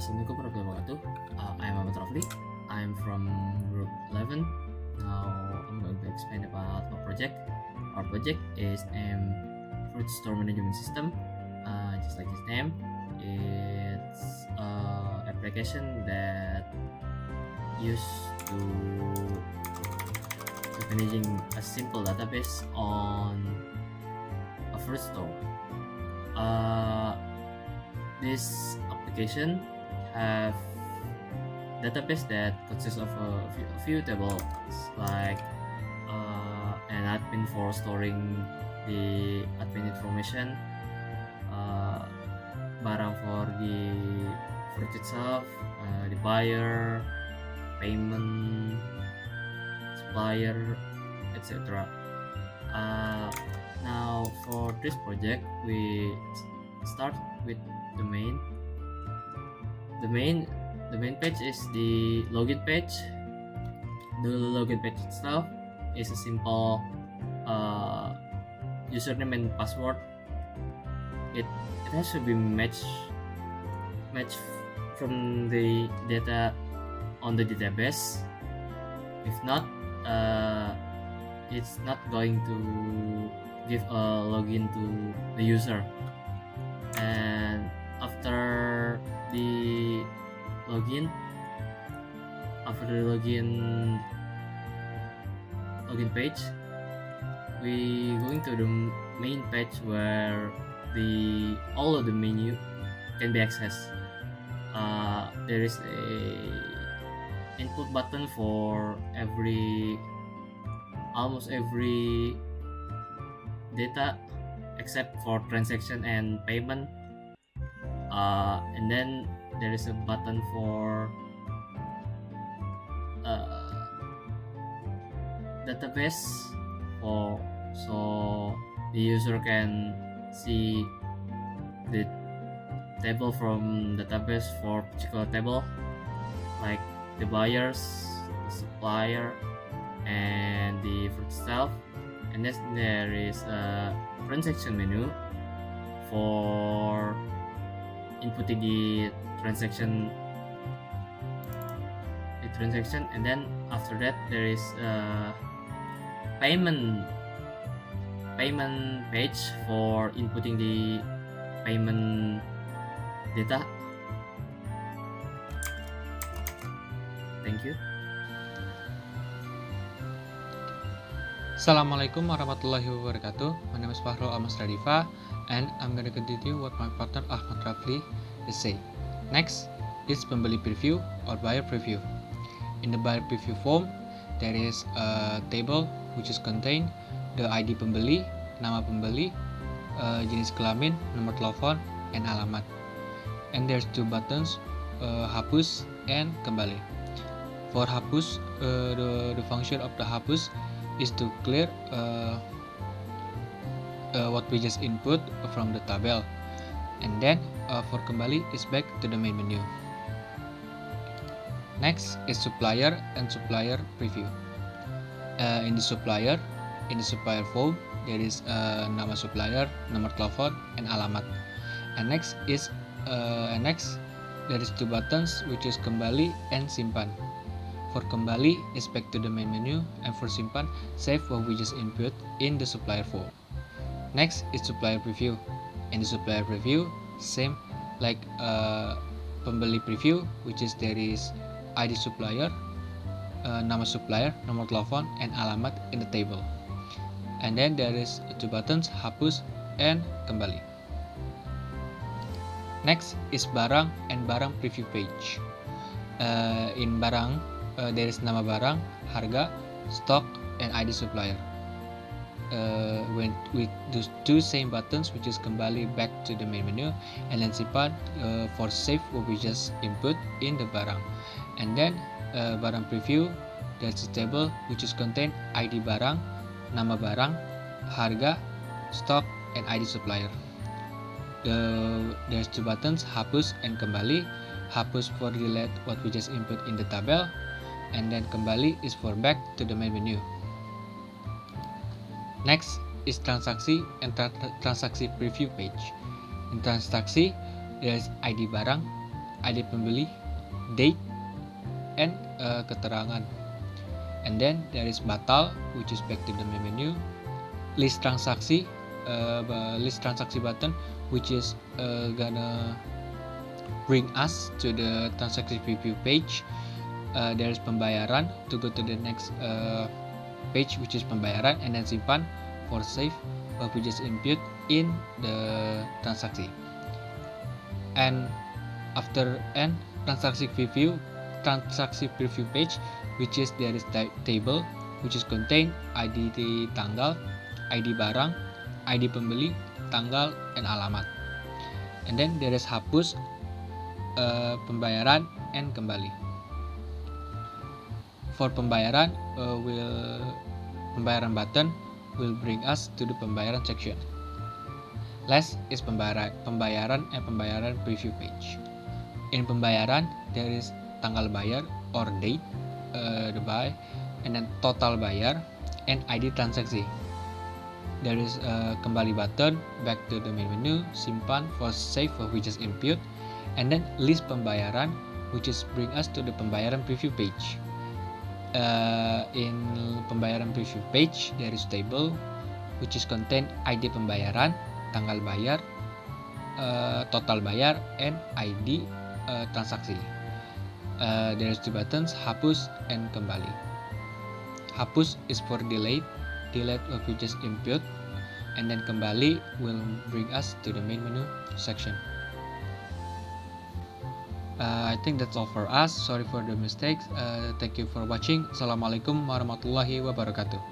Assalamualaikum warahmatullahi wabarakatuh. I'm Ahmad Rafli. I'm from Group 11. Now I'm going to explain about our project. Our project is fruit store management system. Just like its name, it's an application that used to managing a simple database on a fruit store. This application have database that consists of a few tables like an admin for storing the admin information, barang for the fruit itself, the buyer, payment, supplier, etc. Now for this project we start with the main page is the login page. The login page itself is a simple username and password. It has to be matched from the data on the database. If not, it's not going to give a login to the user. And after the login page, we going to the main page where all of the menu can be accessed. There is a input button for almost every data except for transaction and payment, and then there is a button for database so the user can see the table from database for particular table like the buyers, the supplier, and the fruit itself. And then there is a transaction menu for inputting the transaction, and then after that there is a payment page for inputting the payment data. Thank you. Assalamualaikum warahmatullahi wabarakatuh. My name is Fahrul Almasradifa and I'm going to continue what my partner Ahmad Rafli is saying. Next is pembeli preview or buyer preview. In the buyer preview form, there is a table which is contain the ID pembeli, nama pembeli, jenis kelamin, nomor telepon, and alamat. And there's two buttons, hapus and kembali. For hapus, the function of the hapus is to clear what we just input from the tabel, and then for kembali is back to the main menu. Next is supplier and supplier preview. In the supplier form there is nama supplier, nomor telepon, and alamat. And next there is two buttons which is kembali and simpan. For kembali is back to the main menu, and for simpan save what we just input in the supplier form. Next is supplier preview. In the supplier preview, same like pembeli preview, which is there is ID supplier, nama supplier, nomor telepon, and alamat in the table. And then there is two buttons, hapus and kembali. Next is barang and barang preview page. In barang, there is nama barang, harga, stock, and ID supplier. When with those two same buttons, which is kembali back to the main menu, and then simpan for save what we just input in the barang. And then barang preview, there's a table which is contain ID barang, nama barang, harga, stock, and ID supplier. There's two buttons, hapus and kembali. Hapus for delete what we just input in the tabel, and then kembali is for back to the main menu. Next is transaksi and transaksi preview page. In transaksi, there is ID barang, ID pembeli, date, and keterangan. And then there is batal, which is back to the main menu. List transaksi button, which is gonna bring us to the transaksi preview page. There is pembayaran to go to the next page, which is pembayaran, and then simpan for save which is input in the transaksi. And after end transaksi preview page, which is there is table which is contain ID tanggal, ID barang, ID pembeli, tanggal, and alamat. And then there is hapus, pembayaran, and kembali. For pembayaran, pembayaran button will bring us to the pembayaran section. Last is pembayaran and pembayaran preview page. In pembayaran, there is tanggal bayar or date, the buy, and then total bayar and ID transaksi. There is a kembali button, back to the main menu, simpan for save which is input, and then list pembayaran, which is bring us to the pembayaran preview page. In pembayaran preview page, there is table which is contain ID pembayaran, tanggal bayar, total bayar, and ID transaksi. There is two buttons, hapus and kembali. Hapus is for delete which is input, and then kembali will bring us to the main menu section. I think that's all for us. Sorry for the mistakes. Thank you for watching. Assalamualaikum warahmatullahi wabarakatuh.